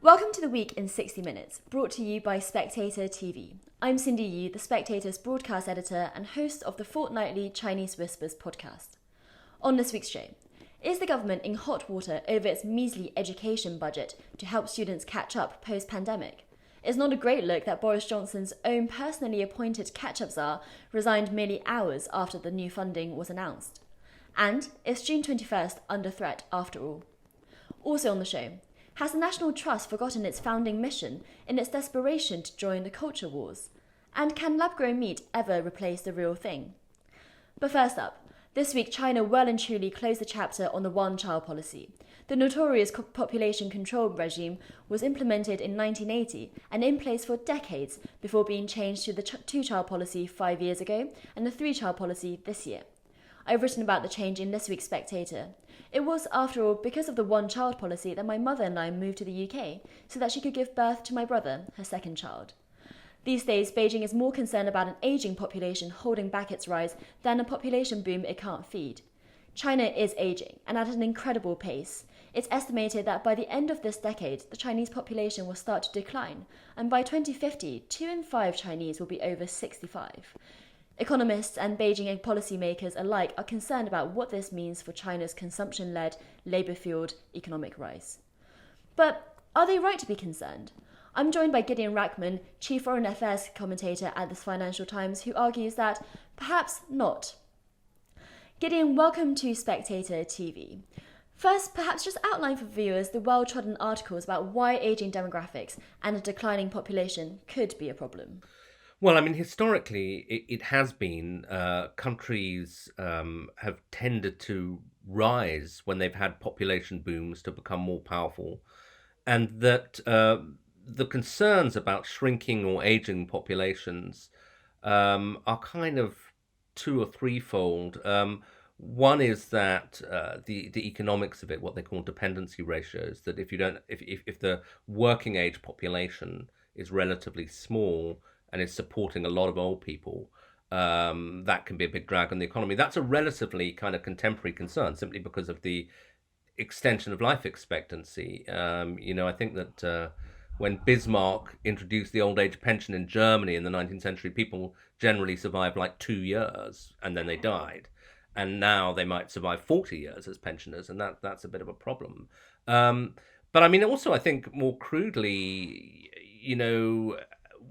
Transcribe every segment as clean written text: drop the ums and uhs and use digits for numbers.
Welcome to the Week in 60 Minutes, brought to you by SpectatorTV. I'm Cindy Yu, the Spectator's broadcast editor and host of the fortnightly Chinese Whispers podcast. On this week's show, is the government in hot water over its measly education budget to help students catch up post-pandemic? It's not a great look that Boris Johnson's own personally appointed catch-up czar resigned merely hours after the new funding was announced. And is June 21st under threat after all? Also on the show, has the National Trust forgotten its founding mission in its desperation to join the culture wars? And can lab-grown meat ever replace the real thing? But first up, this week China well and truly closed the chapter on the one-child policy. The notorious population control regime was implemented in 1980 and in place for decades before being changed to the two-child policy 5 years ago and the three-child policy this year. I've written about the change in this week's Spectator. It was, after all, because of the one-child policy that my mother and I moved to the UK so that she could give birth to my brother, her second child. These days, Beijing is more concerned about an ageing population holding back its rise than a population boom it can't feed. China is ageing, and at an incredible pace. It's estimated that by the end of this decade, the Chinese population will start to decline, and by 2050, 2 in 5 Chinese will be over 65. Economists and Beijing policymakers alike are concerned about what this means for China's consumption-led, labour-fueled economic rise. But are they right to be concerned? I'm joined by Gideon Rachman, Chief Foreign Affairs commentator at the Financial Times, who argues that perhaps not. Gideon, welcome to Spectator TV. First, perhaps just outline for viewers the well-trodden articles about why ageing demographics and a declining population could be a problem. Well, I mean, historically, it has been countries have tended to rise when they've had population booms to become more powerful, and that the concerns about shrinking or aging populations are kind of two or threefold. One is that the economics of it, what they call dependency ratios, that if the working age population is relatively small and is supporting a lot of old people, that can be a big drag on the economy. That's a relatively kind of contemporary concern, simply because of the extension of life expectancy. I think that when Bismarck introduced the old age pension in Germany in the 19th century, people generally survived like 2 years and then they died. And now they might survive 40 years as pensioners, and that's a bit of a problem. But I mean, also, I think more crudely,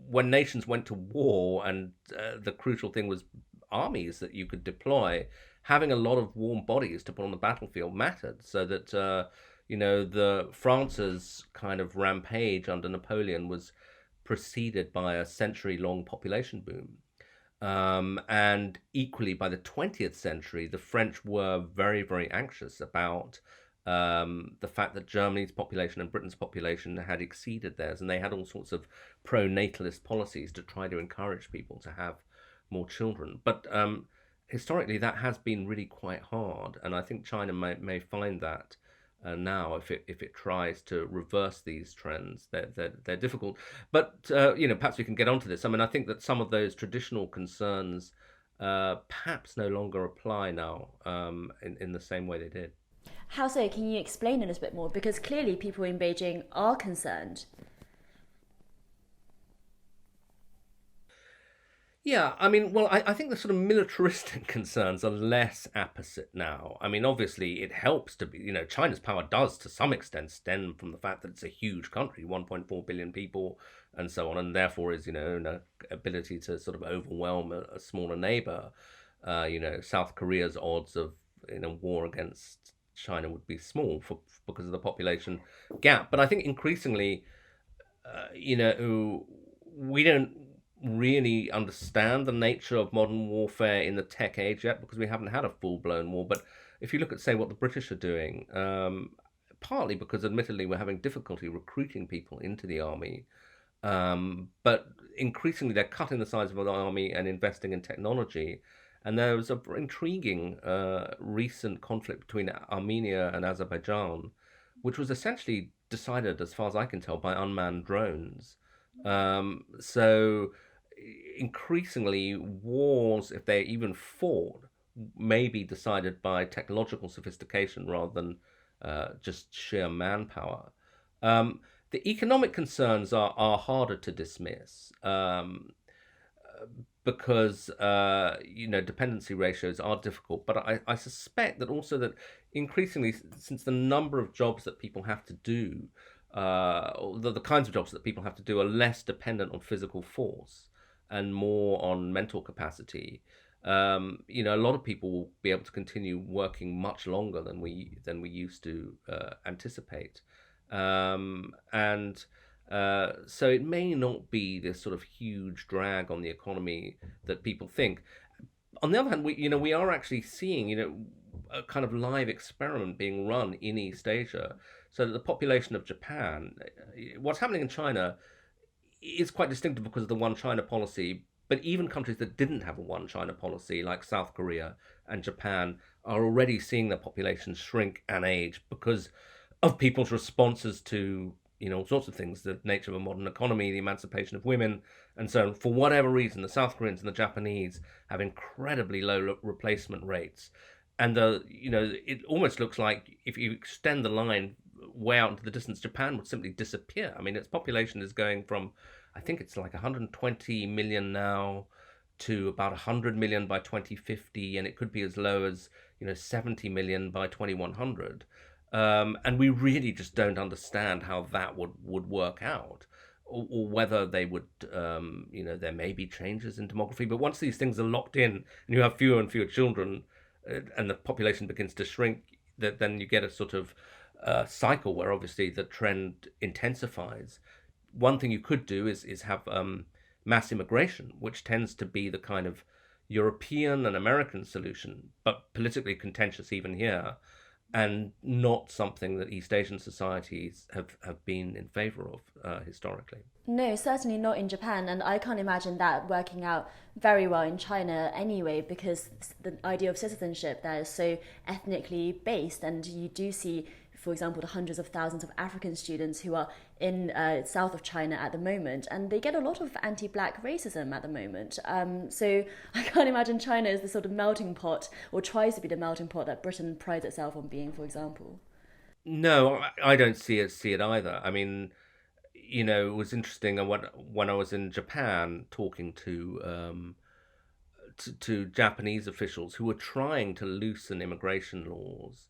when nations went to war and the crucial thing was armies that you could deploy, having a lot of warm bodies to put on the battlefield mattered, so that, the France's kind of rampage under Napoleon was preceded by a century-long population boom. And equally, by the 20th century, the French were very, very anxious about the fact that Germany's population and Britain's population had exceeded theirs, and they had all sorts of pro-natalist policies to try to encourage people to have more children. But historically, that has been really quite hard, and I think China may find that now, if it tries to reverse these trends, they're difficult. But perhaps we can get onto this. I mean, I think that some of those traditional concerns perhaps no longer apply now in the same way they did. How so? Can you explain it a little bit more? Because clearly people in Beijing are concerned. Yeah, I mean, well, I think the sort of militaristic concerns are less apposite now. I mean, obviously, it helps to be, China's power does to some extent stem from the fact that it's a huge country, 1.4 billion people, and so on, and therefore is, an ability to sort of overwhelm a smaller neighbor. South Korea's odds of, war against China would be small because of the population gap. But I think increasingly, we don't really understand the nature of modern warfare in the tech age yet, because we haven't had a full-blown war. But if you look at, say, what the British are doing, partly because admittedly we're having difficulty recruiting people into the army, but increasingly they're cutting the size of the army and investing in technology. And there was an intriguing recent conflict between Armenia and Azerbaijan, which was essentially decided, as far as I can tell, by unmanned drones. So increasingly, wars, if they're even fought, may be decided by technological sophistication rather than just sheer manpower. The economic concerns are harder to dismiss, because dependency ratios are difficult. But I suspect that also that increasingly, since the number of jobs that people have to do, or the kinds of jobs that people have to do, are less dependent on physical force and more on mental capacity. A lot of people will be able to continue working much longer than we used to anticipate, and so it may not be this sort of huge drag on the economy that people think. On the other hand, we are actually seeing a kind of live experiment being run in East Asia, so that the population of Japan, what's happening in China is quite distinctive because of the one China policy. But even countries that didn't have a one China policy, like South Korea and Japan, are already seeing their populations shrink and age because of people's responses to all sorts of things, the nature of a modern economy, the emancipation of women, and so on. For whatever reason, the South Koreans and the Japanese have incredibly low replacement rates. And it almost looks like if you extend the line way out into the distance, Japan would simply disappear. I mean, its population is going from, I think it's like 120 million now to about 100 million by 2050, and it could be as low as 70 million by 2100. And we really just don't understand how that would work out, or whether they would, there may be changes in demography. But once these things are locked in and you have fewer and fewer children, and the population begins to shrink, then you get a sort of cycle where obviously the trend intensifies. One thing you could do is have mass immigration, which tends to be the kind of European and American solution, but politically contentious even here, and not something that East Asian societies have been in favor of historically. No, certainly not in Japan, and I can't imagine that working out very well in China anyway, because the idea of citizenship there is so ethnically based, and you do see, for example, the hundreds of thousands of African students who are in south of China at the moment, and they get a lot of anti-black racism at the moment. So I can't imagine China is the sort of melting pot, or tries to be the melting pot that Britain prides itself on being, for example. No, I don't see it either. I mean, it was interesting when I was in Japan talking to Japanese officials who were trying to loosen immigration laws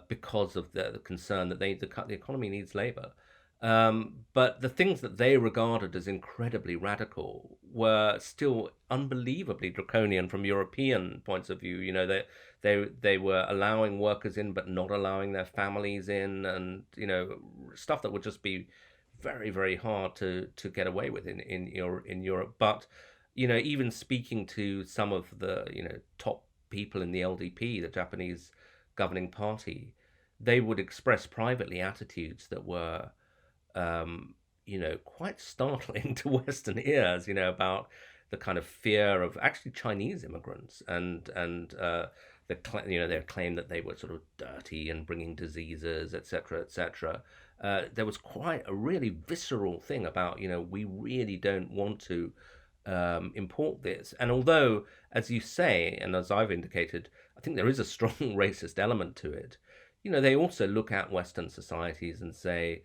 because of the concern that the economy needs labor. But the things that they regarded as incredibly radical were still unbelievably draconian from European points of view. They were allowing workers in but not allowing their families in, and stuff that would just be very, very hard to get away with in Europe. But even speaking to some of the top people in the LDP, the Japanese governing party, they would express privately attitudes that were quite startling to Western ears, about the kind of fear of actually Chinese immigrants, and their claim that they were sort of dirty and bringing diseases, etc., etc. There was quite a really visceral thing about, we really don't want to import this. And although, as you say, and as I've indicated, I think there is a strong racist element to it, they also look at Western societies and say,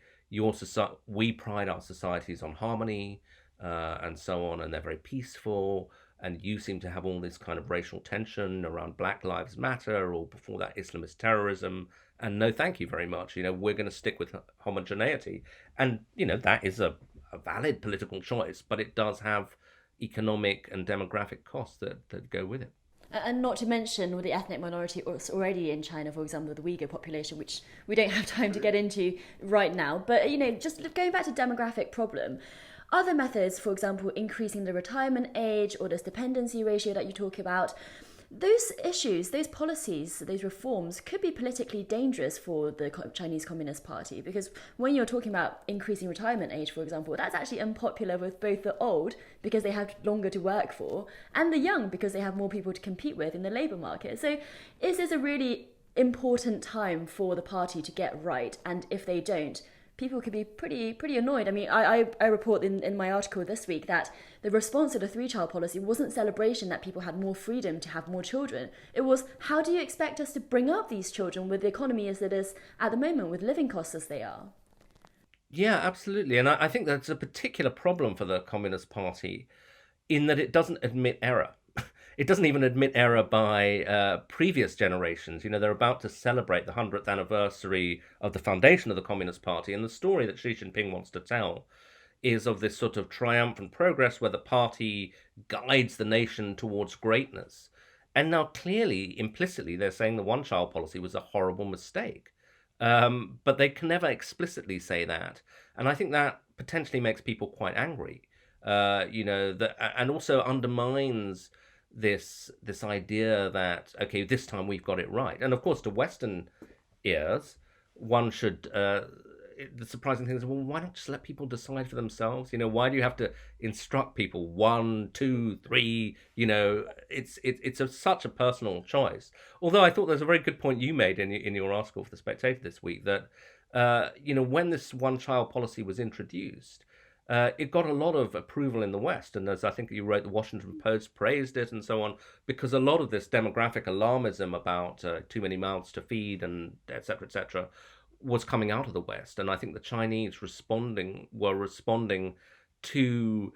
we pride our societies on harmony, and so on, and they're very peaceful, and you seem to have all this kind of racial tension around Black Lives Matter, or before that Islamist terrorism, and no thank you very much. We're going to stick with homogeneity. And that is a valid political choice, but it does have economic and demographic costs that go with it. And not to mention with the ethnic minority already in China, for example, the Uyghur population, which we don't have time to get into right now. But, just going back to demographic problem, other methods, for example, increasing the retirement age or this dependency ratio that you talk about, those issues, those policies, those reforms could be politically dangerous for the Chinese Communist Party, because when you're talking about increasing retirement age, for example, that's actually unpopular with both the old, because they have longer to work for, and the young, because they have more people to compete with in the labour market. So is this a really important time for the party to get right? And if they don't, people could be pretty annoyed. I mean, I report in my article this week that the response to the 3-child policy wasn't celebration that people had more freedom to have more children. It was, how do you expect us to bring up these children with the economy as it is at the moment, with living costs as they are? Yeah, absolutely. And I think that's a particular problem for the Communist Party in that it doesn't admit error. It doesn't even admit error by previous generations. You know, they're about to celebrate the 100th anniversary of the foundation of the Communist Party, and the story that Xi Jinping wants to tell is of this sort of triumphant progress where the party guides the nation towards greatness. And now, clearly, implicitly, they're saying the one child policy was a horrible mistake. But they can never explicitly say that. And I think that potentially makes people quite angry, and also undermines this idea that, okay, this time we've got it right. And of course, to Western ears, one should the surprising thing is, well, why not just let people decide for themselves? You know, why do you have to instruct people one, two, three? You know, such a personal choice. Although I thought there's a very good point you made in your article for the Spectator this week that when this one child policy was introduced, it got a lot of approval in the West, and as I think you wrote, the Washington Post praised it and so on, because a lot of this demographic alarmism about too many mouths to feed and et cetera, was coming out of the West. And I think the Chinese were responding to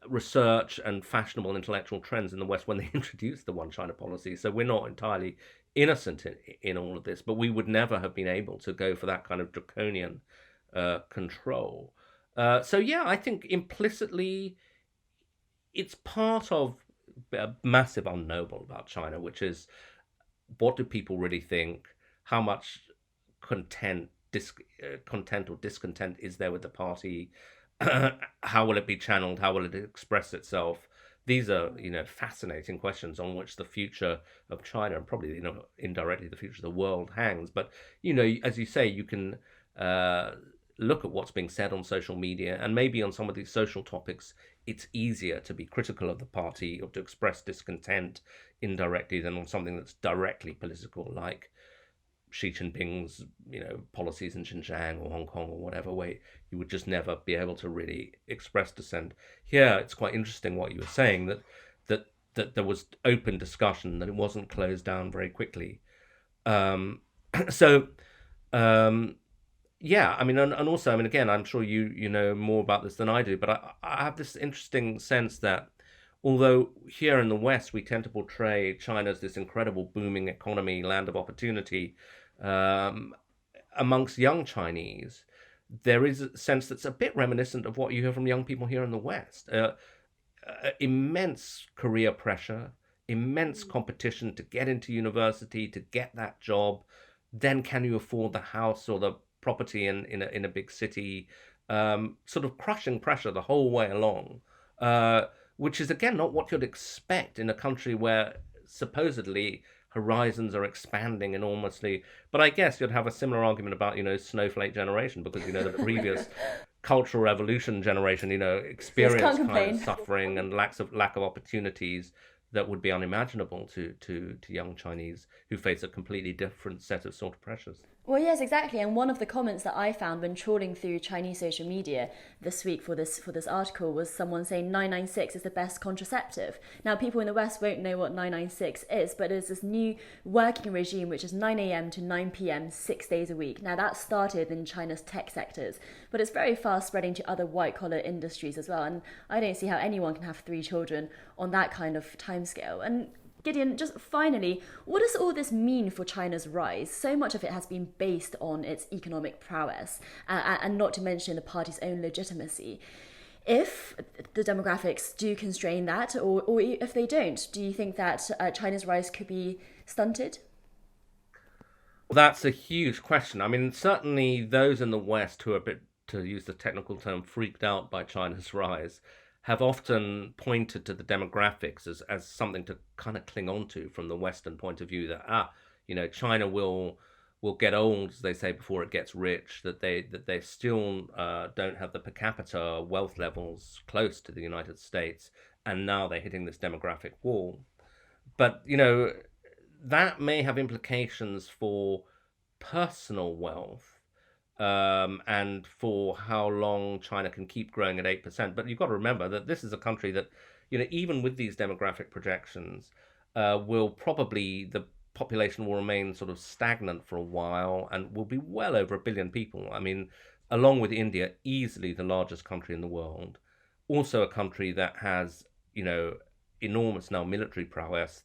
research and fashionable intellectual trends in the West when they introduced the One China policy. So we're not entirely innocent in all of this, but we would never have been able to go for that kind of draconian control. So yeah, I think implicitly it's part of a massive unknowable about China, which is, what do people really think? How much content or discontent is there with the party? How will it be channeled? How will it express itself? These are, fascinating questions on which the future of China, and probably, indirectly the future of the world, hangs. But, as you say, you can look at what's being said on social media, and maybe on some of these social topics, it's easier to be critical of the party or to express discontent indirectly than on something that's directly political, like Xi Jinping's, policies in Xinjiang or Hong Kong or whatever, where you would just never be able to really express dissent. Here, it's quite interesting what you were saying, that there was open discussion, that it wasn't closed down very quickly. So, yeah, I mean, and also, I mean, again, I'm sure you know more about this than I do, but I have this interesting sense that although here in the West we tend to portray China as this incredible booming economy, land of opportunity, amongst young Chinese, there is a sense that's a bit reminiscent of what you hear from young people here in the West. Immense career pressure, immense competition to get into university, to get that job. Then can you afford the house or the property in a big city? Sort of crushing pressure the whole way along. Which is, again, not what you'd expect in a country where supposedly horizons are expanding enormously. But I guess you'd have a similar argument about, snowflake generation, because, the previous cultural revolution generation, experienced kind of suffering and lack of opportunities that would be unimaginable to young Chinese who face a completely different set of sort of pressures. Well, yes, exactly. And one of the comments that I found when trawling through Chinese social media this week for this article was someone saying 996 is the best contraceptive. Now, people in the West won't know what 996 is, but it's this new working regime which is 9 a.m. to 9 p.m. 6 days a week. Now, that started in China's tech sectors, but it's very fast spreading to other white-collar industries as well. And I don't see how anyone can have 3 children on that kind of timescale. And Gideon, just finally, what does all this mean for China's rise? So much of it has been based on its economic prowess, and not to mention the party's own legitimacy. If the demographics do constrain that, or if they don't, do you think that China's rise could be stunted? Well, that's a huge question. I mean, certainly those in the West who are a bit, to use the technical term, freaked out by China's rise have often pointed to the demographics as something to kind of cling on to from the Western point of view, that China will get old, as they say, before it gets rich, that they still don't have the per capita wealth levels close to the United States, and now they're hitting this demographic wall. But that may have implications for personal wealth, and for how long China can keep growing at 8%. But you've got to remember that this is a country that, even with these demographic projections, the population will remain sort of stagnant for a while and will be well over 1 billion people. I mean, along with India, easily the largest country in the world. Also a country that has, enormous now military prowess.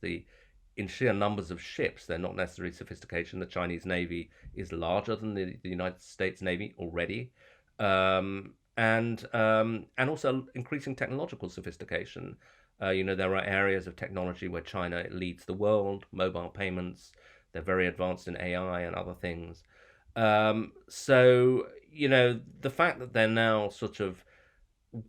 In sheer numbers of ships, they're not necessarily sophistication. The Chinese Navy is larger than the United States Navy already. And also increasing technological sophistication. There are areas of technology where China leads the world, mobile payments. They're very advanced in AI and other things. So, the fact that they're now sort of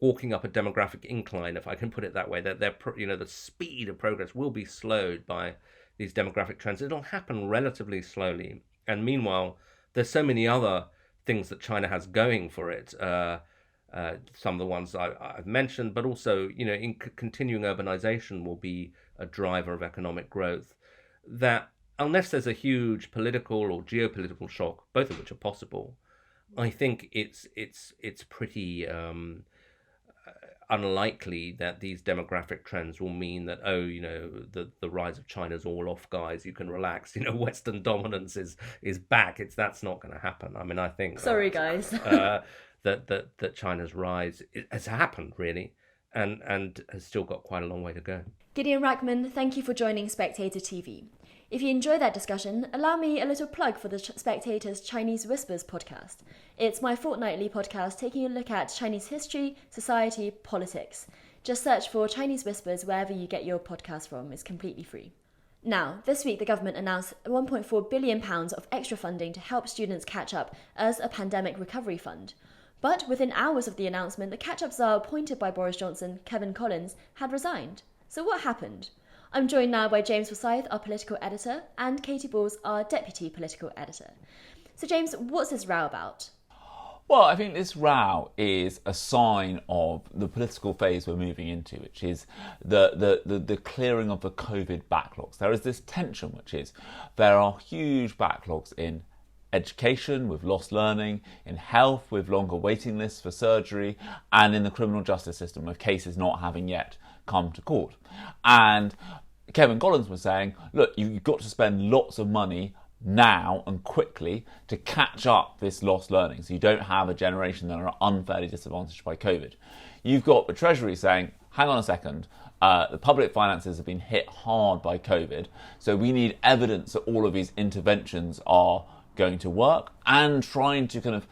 walking up a demographic incline, if I can put it that way, that the speed of progress will be slowed by these demographic trends. It'll happen relatively slowly. And meanwhile, there's so many other things that China has going for it. Some of the ones I've mentioned, but also, continuing urbanization will be a driver of economic growth. That unless there's a huge political or geopolitical shock, both of which are possible, I think it's pretty unlikely that these demographic trends will mean that the rise of China's all off, guys. You can relax. Western dominance is back. That's not going to happen. I mean, I think sorry guys that China's rise has happened really, and has still got quite a long way to go. Gideon Rachman, thank you for joining Spectator TV. If you enjoy that discussion, allow me a little plug for the Spectator's Chinese Whispers podcast. It's my fortnightly podcast taking a look at Chinese history, society, politics. Just search for Chinese Whispers wherever you get your podcast from. It's completely free. Now, this week the government announced £1.4 billion of extra funding to help students catch up as a pandemic recovery fund. But within hours of the announcement, the catch-up czar appointed by Boris Johnson, Kevin Collins, had resigned. So what happened? I'm joined now by James Forsyth, our political editor, and Katie Balls, our deputy political editor. So James, what's this row about? Well, I think this row is a sign of the political phase we're moving into, which is the clearing of the COVID backlogs. There is this tension, which is there are huge backlogs in education with lost learning, in health with longer waiting lists for surgery, and in the criminal justice system with cases not having yet come to court. And Kevin Collins was saying, look, you've got to spend lots of money now and quickly to catch up this lost learning, so you don't have a generation that are unfairly disadvantaged by COVID. You've got the Treasury saying, hang on a second, the public finances have been hit hard by COVID, so we need evidence that all of these interventions are going to work, and trying to kind of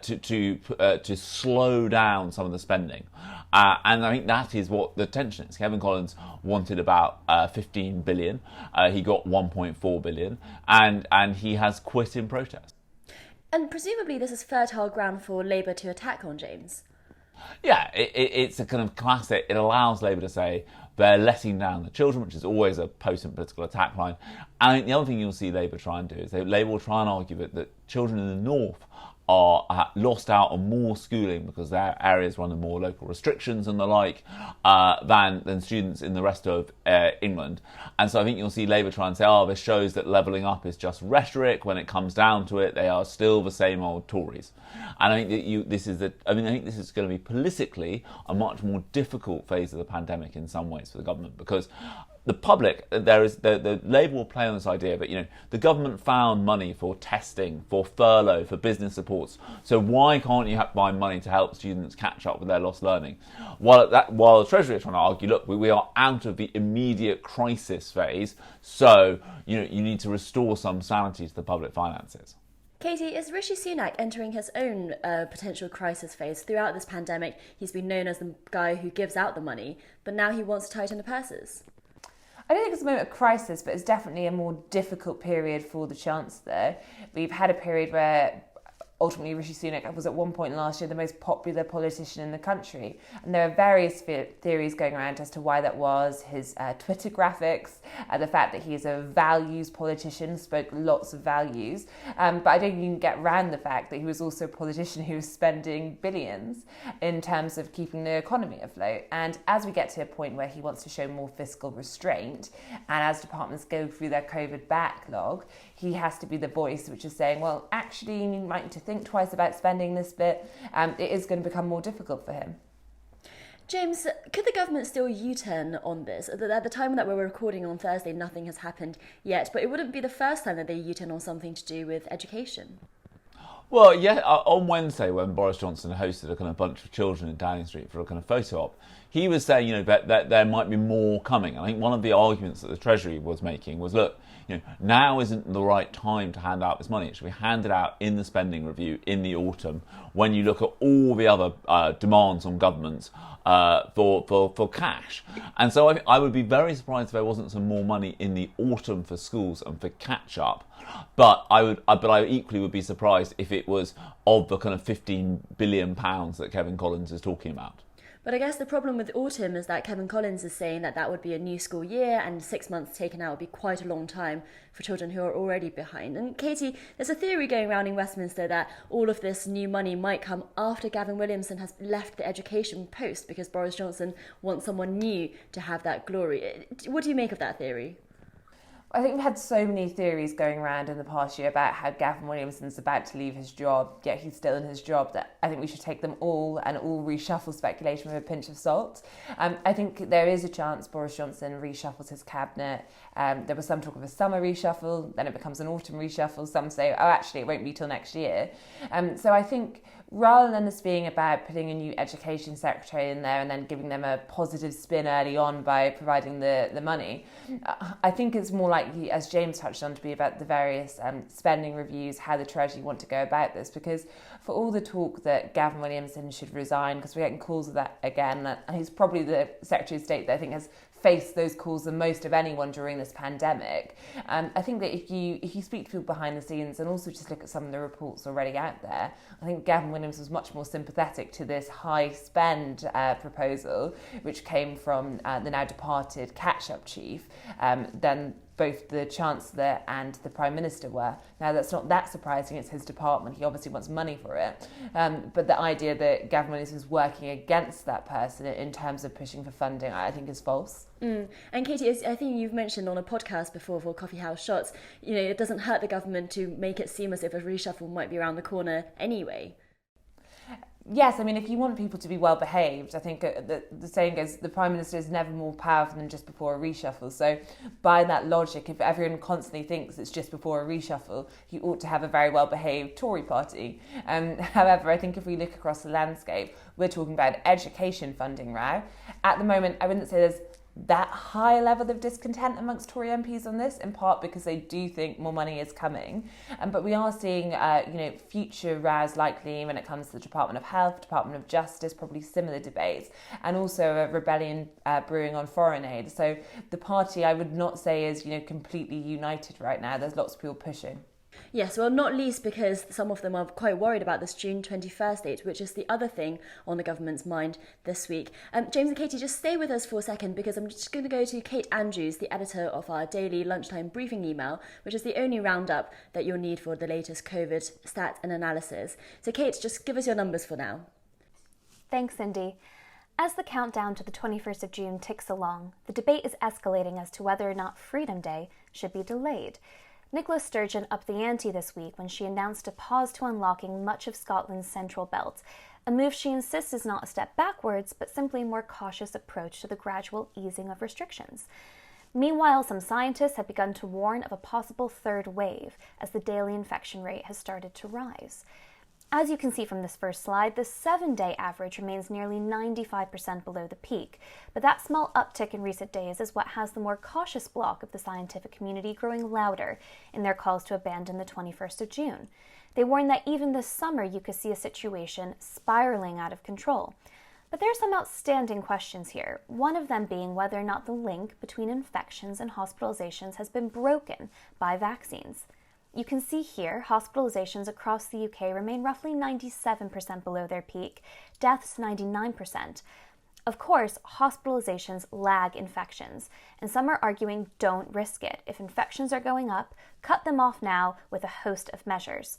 to slow down some of the spending. And I think that is what the tension is. Kevin Collins wanted about 15 billion. He got 1.4 billion, and he has quit in protest. And presumably this is fertile ground for Labour to attack on, James. Yeah, it's a kind of classic. It allows Labour to say they're letting down the children, which is always a potent political attack line. And I think the other thing you'll see Labour try and do is Labour will try and argue that children in the north are lost out on more schooling because their areas run under more local restrictions and the like than students in the rest of England. And so I think you'll see Labour try and say, this shows that levelling up is just rhetoric. When it comes down to it, they are still the same old Tories. And I think that I think this is going to be politically a much more difficult phase of the pandemic in some ways for the government, because the public, the Labour will play on this idea that, the government found money for testing, for furlough, for business supports. So why can't you find money to help students catch up with their lost learning? While the Treasury are trying to argue, look, we are out of the immediate crisis phase, so you need to restore some sanity to the public finances. Katie, is Rishi Sunak entering his own potential crisis phase? Throughout this pandemic, he's been known as the guy who gives out the money, but now he wants to tighten the purses. I don't think it's a moment of crisis, but it's definitely a more difficult period for the Chancellor. We've had a period where ultimately Rishi Sunak was at one point last year the most popular politician in the country. And there are various theories going around as to why that was. His Twitter graphics, the fact that he is a values politician, spoke lots of values. But I don't think you can get around the fact that he was also a politician who was spending billions in terms of keeping the economy afloat. And as we get to a point where he wants to show more fiscal restraint, and as departments go through their COVID backlog, he has to be the voice which is saying, well, actually, you might need to think twice about spending this bit. It is going to become more difficult for him. James, could the government still U-turn on this? At the time that we're recording on Thursday, nothing has happened yet, but it wouldn't be the first time that they U-turn on something to do with education. Well, yeah, on Wednesday when Boris Johnson hosted a kind of bunch of children in Downing Street for a kind of photo op, he was saying, that there might be more coming. I think one of the arguments that the Treasury was making was, look, now isn't the right time to hand out this money. It should be handed out in the spending review in the autumn when you look at all the other demands on governments for cash. And so I would be very surprised if there wasn't some more money in the autumn for schools and for catch-up. But I equally would be surprised if it was of the kind of £15 billion that Kevin Collins is talking about. But I guess the problem with autumn is that Kevin Collins is saying that would be a new school year, and 6 months taken out would be quite a long time for children who are already behind. And Katie, there's a theory going around in Westminster that all of this new money might come after Gavin Williamson has left the education post because Boris Johnson wants someone new to have that glory. What do you make of that theory? I think we've had so many theories going around in the past year about how Gavin Williamson's about to leave his job, yet he's still in his job, that I think we should take them all and all reshuffle speculation with a pinch of salt. I think there is a chance Boris Johnson reshuffles his cabinet. There was some talk of a summer reshuffle, then it becomes an autumn reshuffle. Some say, actually, it won't be till next year. So I think rather than this being about putting a new education secretary in there and then giving them a positive spin early on by providing the money, I think it's more likely, as James touched on, to be about the various spending reviews, how the Treasury want to go about this. Because for all the talk that Gavin Williamson should resign, because we're getting calls of that again, and he's probably the Secretary of State that I think has faced those calls the most of anyone during this pandemic. I think that if you speak to people behind the scenes and also just look at some of the reports already out there, I think Gavin Williams was much more sympathetic to this high spend proposal, which came from the now departed catch-up chief, than both the Chancellor and the Prime Minister were. Now, that's not that surprising. It's his department. He obviously wants money for it. But the idea that Gavin Williams was working against that person in terms of pushing for funding, I think is false. And Katie, I think you've mentioned on a podcast before for Coffee House Shots, it doesn't hurt the government to make it seem as if a reshuffle might be around the corner anyway. Yes, I mean, if you want people to be well behaved, I think the saying goes, the Prime Minister is never more powerful than just before a reshuffle. So by that logic, if everyone constantly thinks it's just before a reshuffle, you ought to have a very well behaved Tory party. However, I think if we look across the landscape, we're talking about education funding row. At the moment, I wouldn't say there's that high level of discontent amongst Tory MPs on this, in part because they do think more money is coming. But we are seeing, future rows likely when it comes to the Department of Health, Department of Justice, probably similar debates, and also a rebellion brewing on foreign aid. So the party, I would not say is, completely united right now. There's lots of people pushing. Yes, well, not least because some of them are quite worried about this June 21st date, which is the other thing on the government's mind this week. James and Katie, just stay with us for a second because I'm just going to go to Kate Andrews, the editor of our daily lunchtime briefing email, which is the only roundup that you'll need for the latest COVID stats and analysis. So Kate, just give us your numbers for now. Thanks, Cindy. As the countdown to the 21st of June ticks along, the debate is escalating as to whether or not Freedom Day should be delayed. Nicola Sturgeon upped the ante this week when she announced a pause to unlocking much of Scotland's central belt, a move she insists is not a step backwards, but simply a more cautious approach to the gradual easing of restrictions. Meanwhile, some scientists have begun to warn of a possible third wave as the daily infection rate has started to rise. As you can see from this first slide, the 7-day average remains nearly 95% below the peak, but that small uptick in recent days is what has the more cautious bloc of the scientific community growing louder in their calls to abandon the 21st of June. They warn that even this summer you could see a situation spiraling out of control. But there are some outstanding questions here, one of them being whether or not the link between infections and hospitalizations has been broken by vaccines. You can see here, hospitalizations across the UK remain roughly 97% below their peak, deaths 99%. Of course, hospitalizations lag infections, and some are arguing don't risk it. If infections are going up, cut them off now with a host of measures.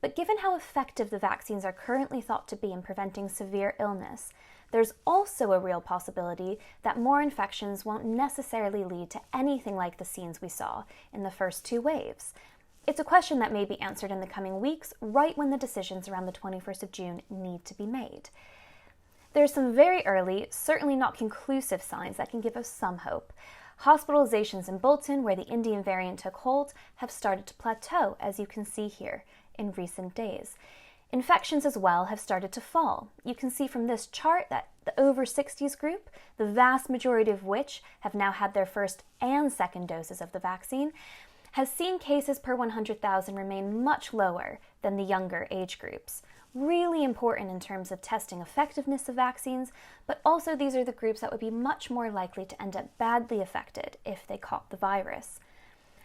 But given how effective the vaccines are currently thought to be in preventing severe illness, there's also a real possibility that more infections won't necessarily lead to anything like the scenes we saw in the first two waves. It's a question that may be answered in the coming weeks, right when the decisions around the 21st of June need to be made. There's some very early, certainly not conclusive signs that can give us some hope. Hospitalizations in Bolton, where the Indian variant took hold, have started to plateau, as you can see here. in recent days. Infections as well have started to fall. You can see from this chart that the over 60s group, the vast majority of which have now had their first and second doses of the vaccine, has seen cases per 100,000 remain much lower than the younger age groups. Really important in terms of testing effectiveness of vaccines, but also these are the groups that would be much more likely to end up badly affected if they caught the virus.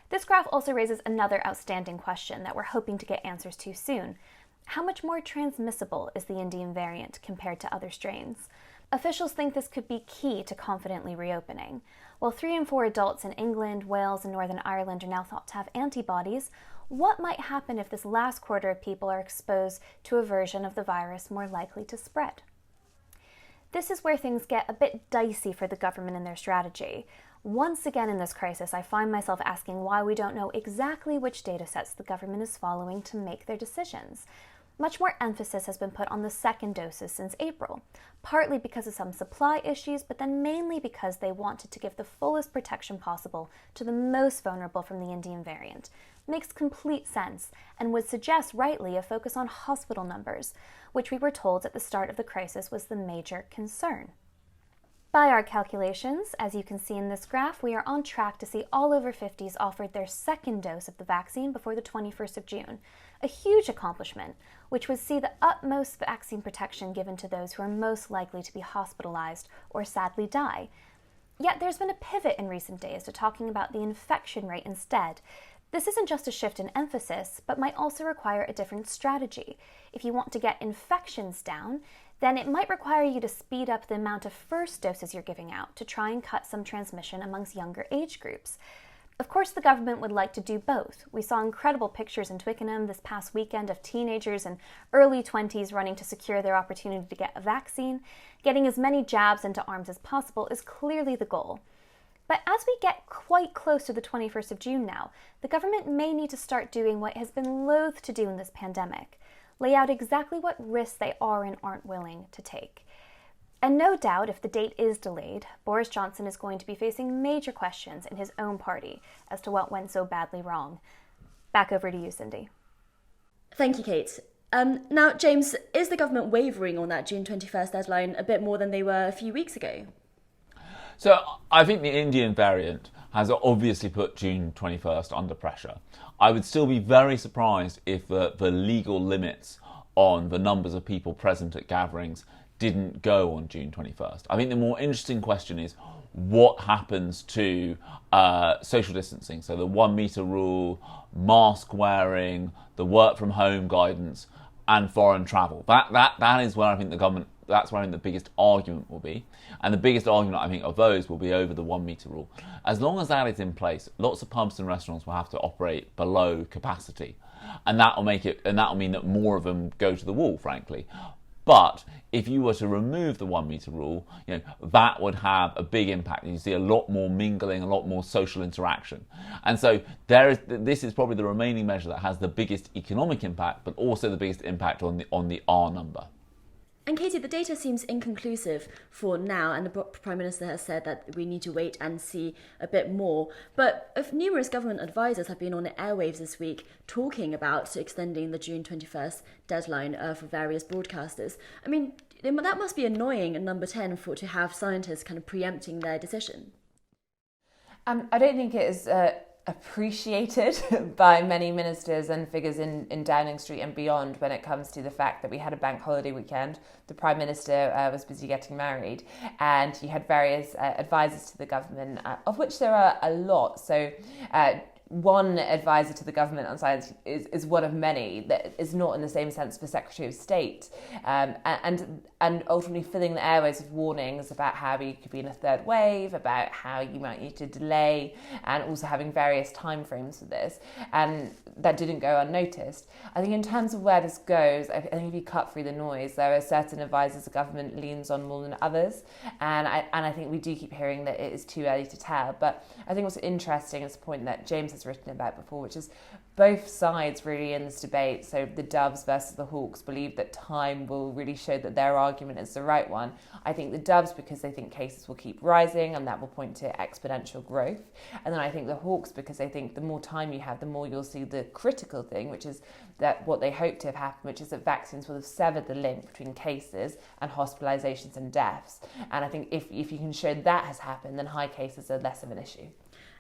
This graph also raises another outstanding question that we're hoping to get answers to soon. How much more transmissible is the Indian variant compared to other strains? Officials think this could be key to confidently reopening. While 3 in 4 adults in England, Wales, and Northern Ireland are now thought to have antibodies, what might happen if this last quarter of people are exposed to a version of the virus more likely to spread? This is where things get a bit dicey for the government and their strategy. Once again in this crisis, I find myself asking why we don't know exactly which data sets the government is following to make their decisions. Much more emphasis has been put on the second doses since April, partly because of some supply issues, but then mainly because they wanted to give the fullest protection possible to the most vulnerable from the Indian variant. Makes complete sense, and would suggest rightly a focus on hospital numbers, which we were told at the start of the crisis was the major concern. By our calculations, as you can see in this graph, we are on track to see all over 50s offered their second dose of the vaccine before the 21st of June. A huge accomplishment, which would see the utmost vaccine protection given to those who are most likely to be hospitalized or sadly die. Yet there's been a pivot in recent days to talking about the infection rate instead. This isn't just a shift in emphasis, but might also require a different strategy. If you want to get infections down, then it might require you to speed up the amount of first doses you're giving out to try and cut some transmission amongst younger age groups. Of course, the government would like to do both. We saw incredible pictures in Twickenham this past weekend of teenagers in early 20s running to secure their opportunity to get a vaccine. Getting as many jabs into arms as possible is clearly the goal. But as we get quite close to the 21st of June now, the government may need to start doing what it has been loath to do in this pandemic: lay out exactly what risks they are and aren't willing to take. And no doubt, if the date is delayed, Boris Johnson is going to be facing major questions in his own party as to what went so badly wrong. Back over to you, Cindy. Thank you, Kate. Now, James, is the government wavering on that June 21st deadline a bit more than they were a few weeks ago? So I think the Indian variant has obviously put June 21st under pressure. I would still be very surprised if the legal limits on the numbers of people present at gatherings didn't go on June 21st. I think the more interesting question is what happens to social distancing. So the 1 metre rule, mask wearing, the work from home guidance, and foreign travel. That is where I think the government, that's where I think the biggest argument will be. And the biggest argument, I think, of those will be over the 1 metre rule. As long as that is in place, lots of pubs and restaurants will have to operate below capacity. And that will mean that more of them go to the wall, frankly. But if you were to remove the 1 metre rule, that would have a big impact. You see a lot more mingling, a lot more social interaction. And so this is probably the remaining measure that has the biggest economic impact, but also the biggest impact on the R number. And Katie, the data seems inconclusive for now, and the Prime Minister has said that we need to wait and see a bit more. But numerous government advisors have been on the airwaves this week talking about extending the June 21st deadline for various broadcasters. I mean, that must be annoying at number 10 to have scientists kind of preempting their decision. I don't think it is appreciated by many ministers and figures in Downing Street and beyond when it comes to the fact that we had a bank holiday weekend. The Prime Minister was busy getting married, and you had various advisors to the government, of which there are a lot. So one advisor to the government on science is one of many that is not in the same sense for Secretary of State, and ultimately filling the airwaves with warnings about how we could be in a third wave, about how you might need to delay, and also having various timeframes for this, and that didn't go unnoticed. I think in terms of where this goes, I think if you cut through the noise, there are certain advisors the government leans on more than others, and I think we do keep hearing that it is too early to tell. But I think what's interesting is the point that James has has written about before, which is both sides really in this debate. So the doves versus the hawks believe that time will really show that their argument is the right one. I think the doves because they think cases will keep rising and that will point to exponential growth. And then I think the hawks because they think the more time you have, the more you'll see the critical thing, which is that what they hope to have happened, which is that vaccines will have severed the link between cases and hospitalisations and deaths. And I think if you can show that has happened, then high cases are less of an issue.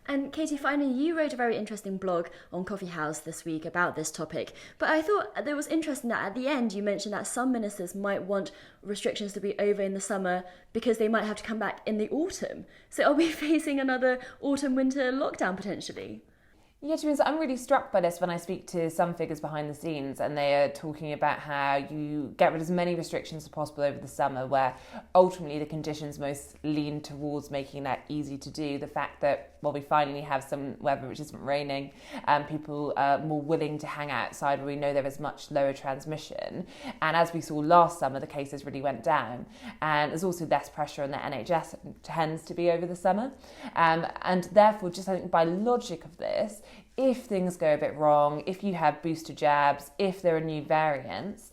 And Katie, finally, you wrote a very interesting blog on Coffee House this week about this topic. But I thought it was interesting that at the end you mentioned that some ministers might want restrictions to be over in the summer because they might have to come back in the autumn. So are we facing another autumn-winter lockdown potentially? Yeah, to be honest, I'm really struck by this when I speak to some figures behind the scenes, and they are talking about how you get rid of as many restrictions as possible over the summer, where ultimately the conditions most lean towards making that easy to do. The fact that, well, we finally have some weather which isn't raining, and people are more willing to hang outside where we know there is much lower transmission. And as we saw last summer, the cases really went down. And there's also less pressure on the NHS, it tends to be over the summer. And therefore, just I think by logic of this, if things go a bit wrong, if you have booster jabs, if there are new variants,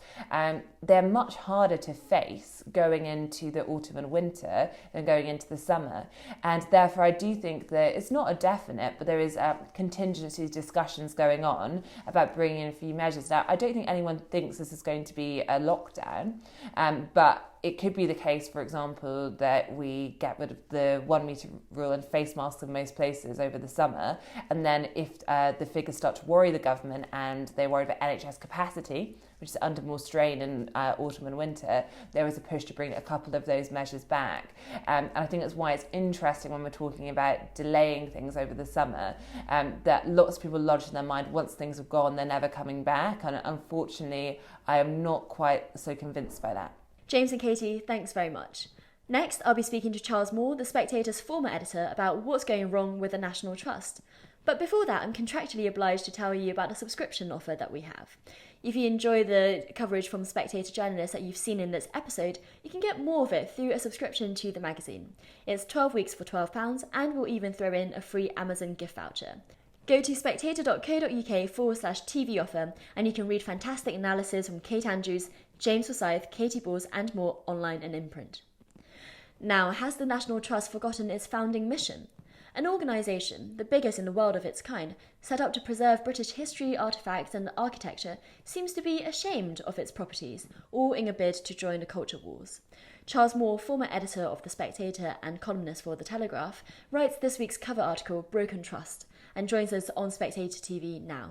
they're much harder to face going into the autumn and winter than going into the summer. And therefore, I do think that it's not a definite, but there is contingency discussions going on about bringing in a few measures. Now, I don't think anyone thinks this is going to be a lockdown, but it could be the case, for example, that we get rid of the 1 metre rule and face masks in most places over the summer. And then if the figures start to worry the government and they worry about NHS capacity, which is under more strain in autumn and winter, there is a push to bring a couple of those measures back. And I think that's why it's interesting when we're talking about delaying things over the summer, that lots of people lodge in their mind once things have gone, they're never coming back. And unfortunately, I am not quite so convinced by that. James and Katie, thanks very much. Next, I'll be speaking to Charles Moore, the Spectator's former editor, about what's going wrong with the National Trust. But before that, I'm contractually obliged to tell you about a subscription offer that we have. If you enjoy the coverage from Spectator journalists that you've seen in this episode, you can get more of it through a subscription to the magazine. It's 12 weeks for £12 and we'll even throw in a free Amazon gift voucher. Go to spectator.co.uk/TV offer and you can read fantastic analysis from Kate Andrews, James Forsyth, Katie Balls and more online and in print. Now, has the National Trust forgotten its founding mission? An organisation, the biggest in the world of its kind, set up to preserve British history, artefacts and architecture, seems to be ashamed of its properties, all in a bid to join the culture wars. Charles Moore, former editor of The Spectator and columnist for The Telegraph, writes this week's cover article, Broken Trust, and joins us on Spectator TV now.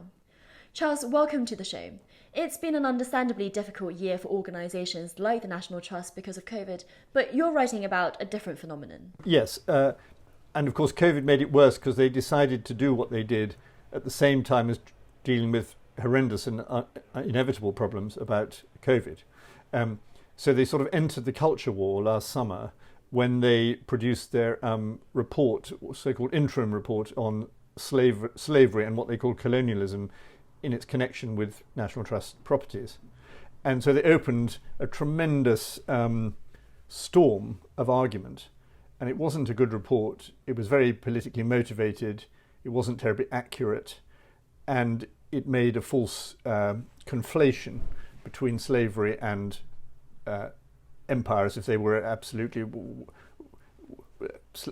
Charles, welcome to the show. It's been an understandably difficult year for organisations like the National Trust because of COVID, but you're writing about a different phenomenon. Yes, and of course COVID made it worse because they decided to do what they did at the same time as dealing with horrendous and inevitable problems about COVID. So they sort of entered the culture war last summer when they produced their report, so-called interim report on slavery and what they call colonialism in its connection with National Trust properties. And so they opened a tremendous storm of argument. And it wasn't a good report. It was very politically motivated. It wasn't terribly accurate. And it made a false conflation between slavery and empire, as if they were absolutely...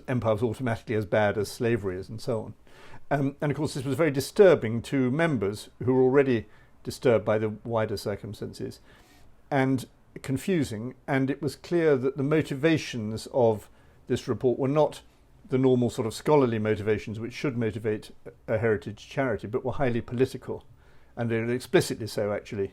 empire was automatically as bad as slavery is, and so on. And of course, this was very disturbing to members who were already disturbed by the wider circumstances and confusing. And it was clear that the motivations of this report were not the normal sort of scholarly motivations which should motivate a heritage charity, but were highly political, and they were explicitly so, actually.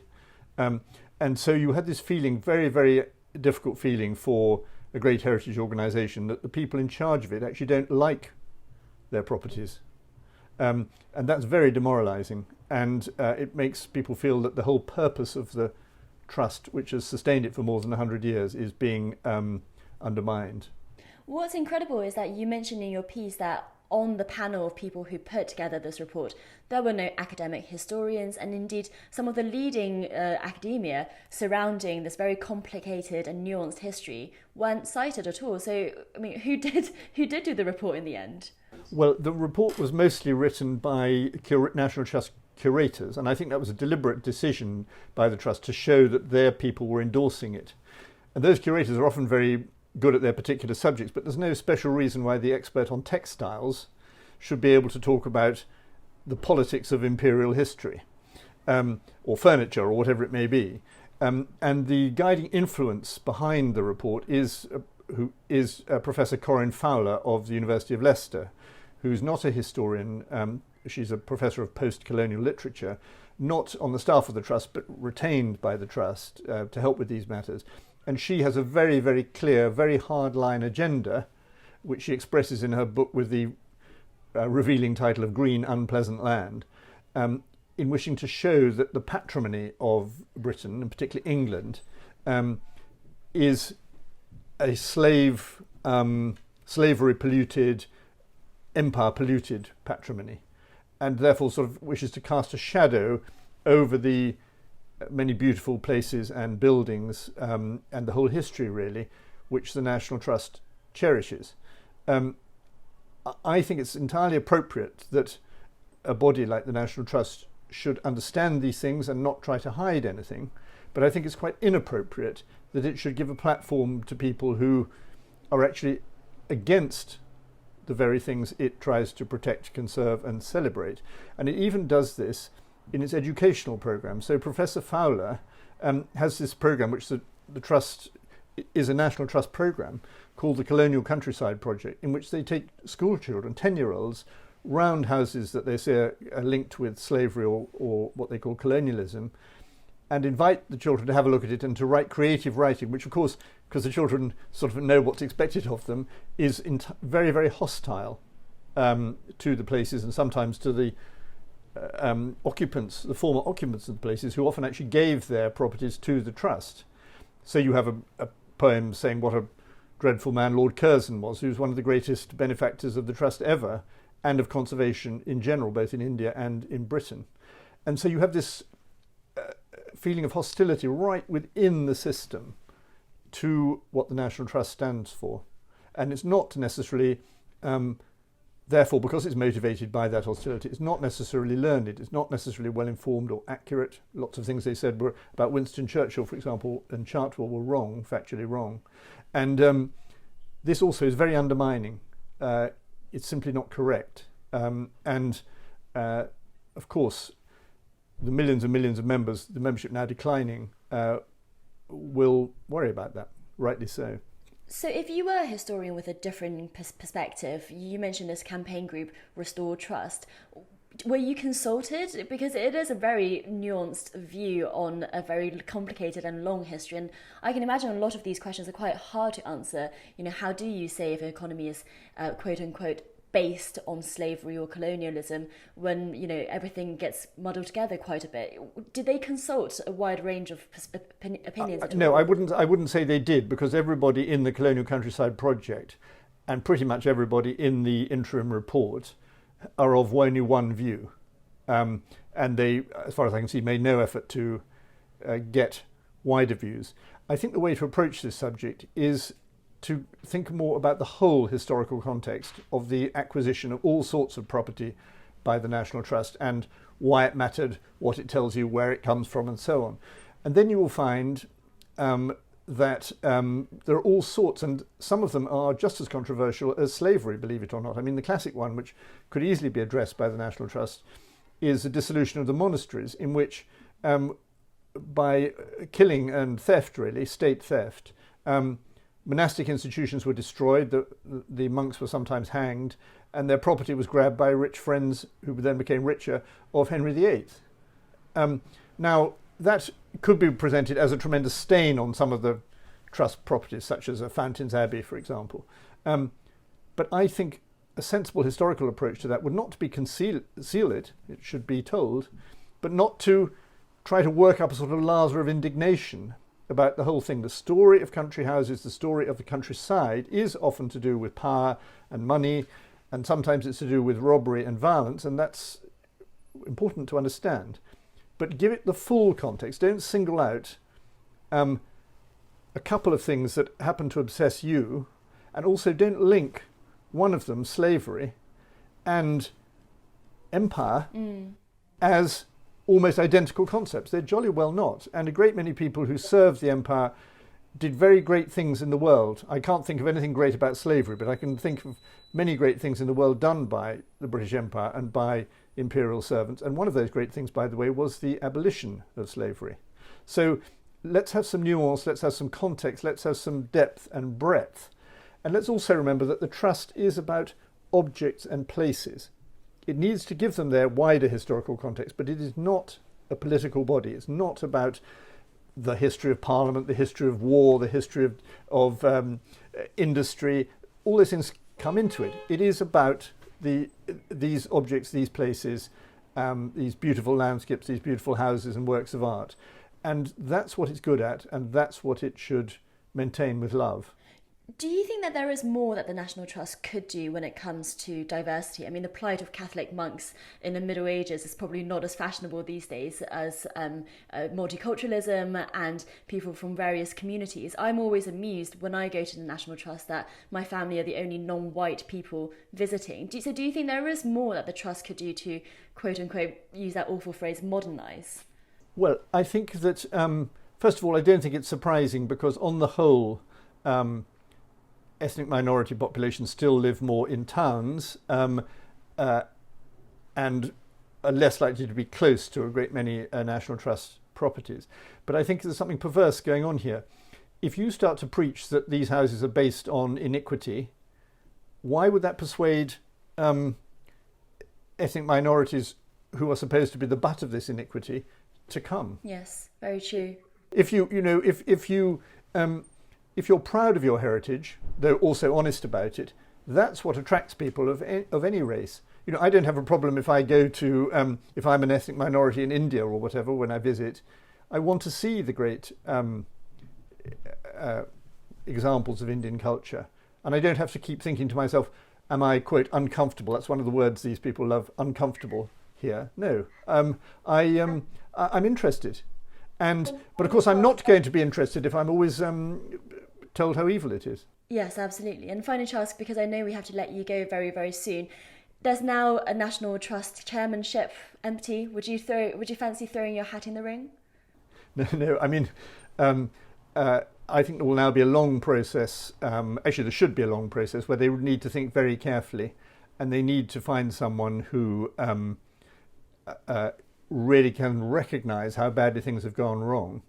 And so you had this feeling, very, very difficult feeling for a great heritage organisation, that the people in charge of it actually don't like their properties. And that's very demoralising, and it makes people feel that the whole purpose of the trust, which has sustained it for more than 100 years, is being undermined. What's incredible is that you mentioned in your piece that on the panel of people who put together this report, there were no academic historians, and indeed some of the leading academia surrounding this very complicated and nuanced history weren't cited at all. So, I mean, who did do the report in the end? Well, the report was mostly written by National Trust curators, and I think that was a deliberate decision by the Trust to show that their people were endorsing it. And those curators are often very good at their particular subjects, but there's no special reason why the expert on textiles should be able to talk about the politics of imperial history, or furniture, or whatever it may be. And the guiding influence behind the report is Professor Corinne Fowler of the University of Leicester, who's not a historian. She's a professor of post-colonial literature, not on the staff of the Trust, but retained by the Trust to help with these matters. And she has a very, very clear, very hard-line agenda, which she expresses in her book with the revealing title of Green Unpleasant Land, in wishing to show that the patrimony of Britain, and particularly England, is a slavery-polluted, empire-polluted patrimony, and therefore sort of wishes to cast a shadow over the many beautiful places and buildings and the whole history, really, which the National Trust cherishes. I think it's entirely appropriate that a body like the National Trust should understand these things and not try to hide anything, but I think it's quite inappropriate that it should give a platform to people who are actually against the very things it tries to protect, conserve and celebrate. And it even does this in its educational program. So Professor Fowler has this program, which the Trust is a National Trust program called the Colonial Countryside Project, in which they take school children, 10-year-olds, round houses that they say are linked with slavery or what they call colonialism, and invite the children to have a look at it and to write creative writing, which of course, because the children sort of know what's expected of them, is very, very hostile to the places and sometimes to the occupants, the former occupants of the places, who often actually gave their properties to the Trust. So you have a poem saying what a dreadful man Lord Curzon was, who was one of the greatest benefactors of the Trust ever, and of conservation in general, both in India and in Britain. And so you have this feeling of hostility right within the system to what the National Trust stands for. And it's not necessarily, therefore, because it's motivated by that hostility, it's not necessarily learned, it's not necessarily well-informed or accurate. Lots of things they said were about Winston Churchill, for example, and Chartwell were wrong, factually wrong. And this also is very undermining. It's simply not correct. And of course, the millions and millions of members, the membership now declining, will worry about that, rightly so. So if you were a historian with a different perspective, you mentioned this campaign group, Restore Trust, were you consulted? Because it is a very nuanced view on a very complicated and long history, and I can imagine a lot of these questions are quite hard to answer. You know, how do you say if an economy is quote unquote based on slavery or colonialism when, you know, everything gets muddled together quite a bit? Did they consult a wide range of opinions? No, I wouldn't say they did, because everybody in the Colonial Countryside Project and pretty much everybody in the interim report are of only one view. And they, as far as I can see, made no effort to get wider views. I think the way to approach this subject is to think more about the whole historical context of the acquisition of all sorts of property by the National Trust and why it mattered, what it tells you, where it comes from, and so on. And then you will find that there are all sorts, and some of them are just as controversial as slavery, believe it or not. I mean, the classic one, which could easily be addressed by the National Trust, is the dissolution of the monasteries, in which by killing and theft, really, state theft, monastic institutions were destroyed, the monks were sometimes hanged, and their property was grabbed by rich friends, who then became richer, of Henry VIII. Now, that could be presented as a tremendous stain on some of the Trust properties, such as Fountains Abbey, for example. But I think a sensible historical approach to that would not to be conceal it should be told, but not to try to work up a sort of laser of indignation about the whole thing. The story of country houses, the story of the countryside, is often to do with power and money, and sometimes it's to do with robbery and violence, and that's important to understand. But give it the full context. Don't single out a couple of things that happen to obsess you, and also don't link one of them, slavery, and empire as almost identical concepts. They're jolly well not. And a great many people who served the empire did very great things in the world. I can't think of anything great about slavery, but I can think of many great things in the world done by the British Empire and by imperial servants. And one of those great things, by the way, was the abolition of slavery. So let's have some nuance, let's have some context, let's have some depth and breadth. And let's also remember that the trust is about objects and places. It needs to give them their wider historical context, but it is not a political body. It's not about the history of Parliament, the history of war, the history of industry. All those things come into it. It is about these objects, these places, these beautiful landscapes, these beautiful houses and works of art. And that's what it's good at, and that's what it should maintain with love. Do you think that there is more that the National Trust could do when it comes to diversity? I mean, the plight of Catholic monks in the Middle Ages is probably not as fashionable these days as multiculturalism and people from various communities. I'm always amused when I go to the National Trust that my family are the only non-white people visiting. So do you think there is more that the Trust could do to, quote unquote, use that awful phrase, modernise? Well, I think that, first of all, I don't think it's surprising because on the whole, ethnic minority populations still live more in towns and are less likely to be close to a great many National Trust properties. But I think there's something perverse going on here. If you start to preach that these houses are based on iniquity, why would that persuade ethnic minorities who are supposed to be the butt of this iniquity to come? Yes, very true. If you're proud of your heritage, though also honest about it, that's what attracts people of any race. You know, I don't have a problem if I go to, if I'm an ethnic minority in India or whatever, when I visit, I want to see the great examples of Indian culture. And I don't have to keep thinking to myself, am I, quote, uncomfortable? That's one of the words these people love, uncomfortable here. No, I'm interested. But of course, I'm not going to be interested if I'm always told how evil it is. Yes, absolutely. And finally, Charles, because I know we have to let you go very, very soon, there's now a National Trust chairmanship empty. Would you fancy throwing your hat in the ring? No. I mean, I think there will now be a long process. Actually, there should be a long process where they would need to think very carefully, and they need to find someone who really can recognise how badly things have gone wrong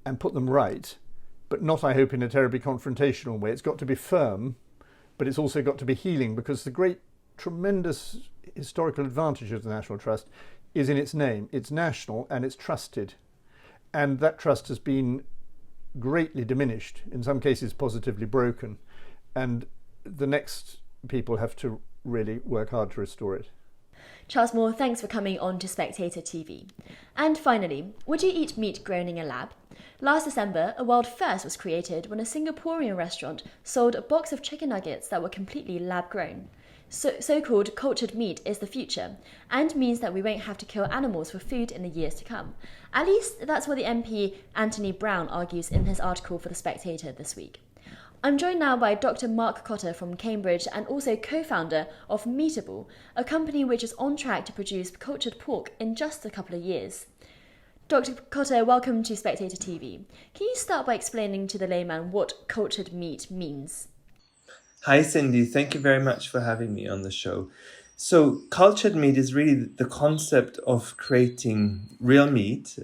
and put them right, but not, I hope, in a terribly confrontational way. It's got to be firm, but it's also got to be healing, because the great, tremendous historical advantage of the National Trust is in its name. It's national and it's trusted. And that trust has been greatly diminished, in some cases positively broken. And the next people have to really work hard to restore it. Charles Moore, thanks for coming on to Spectator TV. And finally, would you eat meat grown in a lab? Last December, a world first was created when a Singaporean restaurant sold a box of chicken nuggets that were completely lab grown. So-called cultured meat is the future, and means that we won't have to kill animals for food in the years to come. At least that's what the MP Anthony Brown argues in his article for The Spectator this week. I'm joined now by Dr. Mark Kotter from Cambridge and also co-founder of Meatable, a company which is on track to produce cultured pork in just a couple of years. Dr. Kotter, welcome to Spectator TV. Can you start by explaining to the layman what cultured meat means? Hi, Cindy. Thank you very much for having me on the show. So, cultured meat is really the concept of creating real meat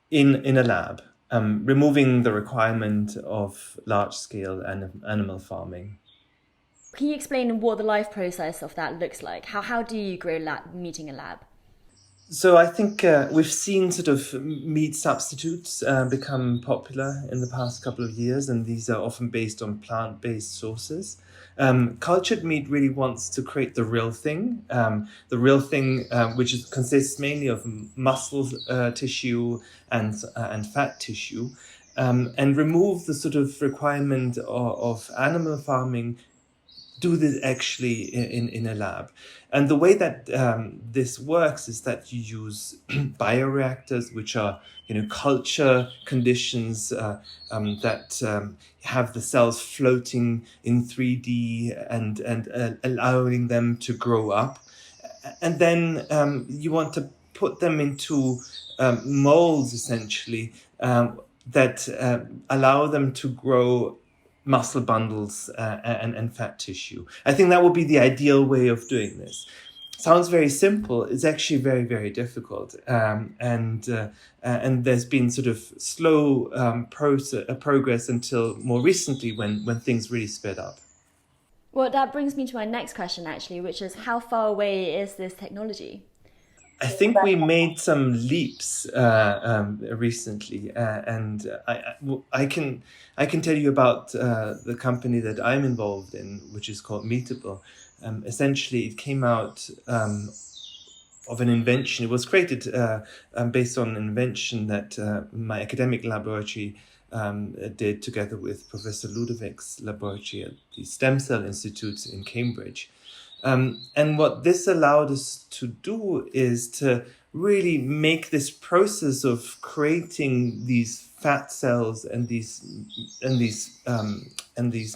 in a lab. Removing the requirement of large-scale animal farming. Can you explain what the life process of that looks like? How do you grow meat in a lab? So I think we've seen sort of meat substitutes become popular in the past couple of years, and these are often based on plant-based sources. Cultured meat really wants to create the real thing which consists mainly of muscle tissue and fat tissue, and remove the sort of requirement of animal farming do this actually in a lab. And the way that this works is that you use bioreactors, which are culture conditions that have the cells floating in 3D and allowing them to grow up. And then you want to put them into molds, essentially, that allow them to grow muscle bundles and fat tissue. I think that would be the ideal way of doing this. Sounds very simple. It's actually very, very difficult. And there's been sort of slow progress until more recently when things really sped up. Well, that brings me to my next question, actually, which is how far away is this technology? I think we made some leaps recently, and I can tell you about the company that I'm involved in, which is called Meatable. Essentially, it came out of an invention. It was created based on an invention that my academic laboratory did together with Professor Ludewig's laboratory at the Stem Cell Institute in Cambridge. And what this allowed us to do is to really make this process of creating these fat cells and these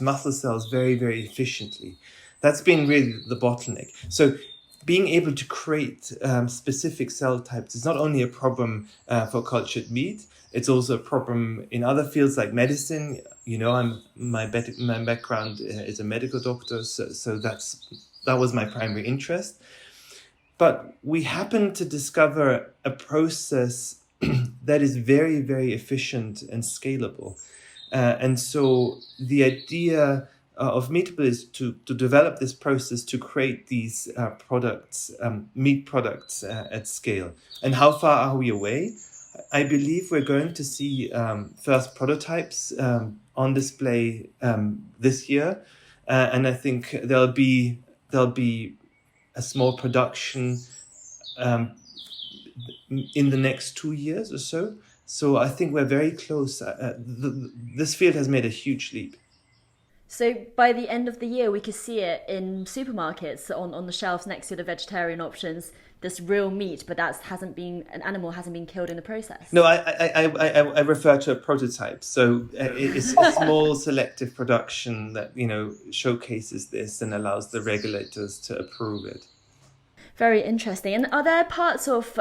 muscle cells very, very efficiently. That's been really the bottleneck. So being able to create specific cell types is not only a problem for cultured meat, it's also a problem in other fields like medicine. My background is a medical doctor, so that was my primary interest. But we happened to discover a process that is very, very efficient and scalable. And so the idea of Meatable is to develop this process to create these products, meat products at scale. And how far are we away? I believe we're going to see first prototypes on display this year. And I think there'll be a small production in the next 2 years or so. So I think we're very close. This field has made a huge leap. So by the end of the year, we could see it in supermarkets on the shelves next to the vegetarian options. This real meat, but an animal hasn't been killed in the process. No, I refer to a prototype. So it's a small selective production that showcases this and allows the regulators to approve it. Very interesting. And are there parts of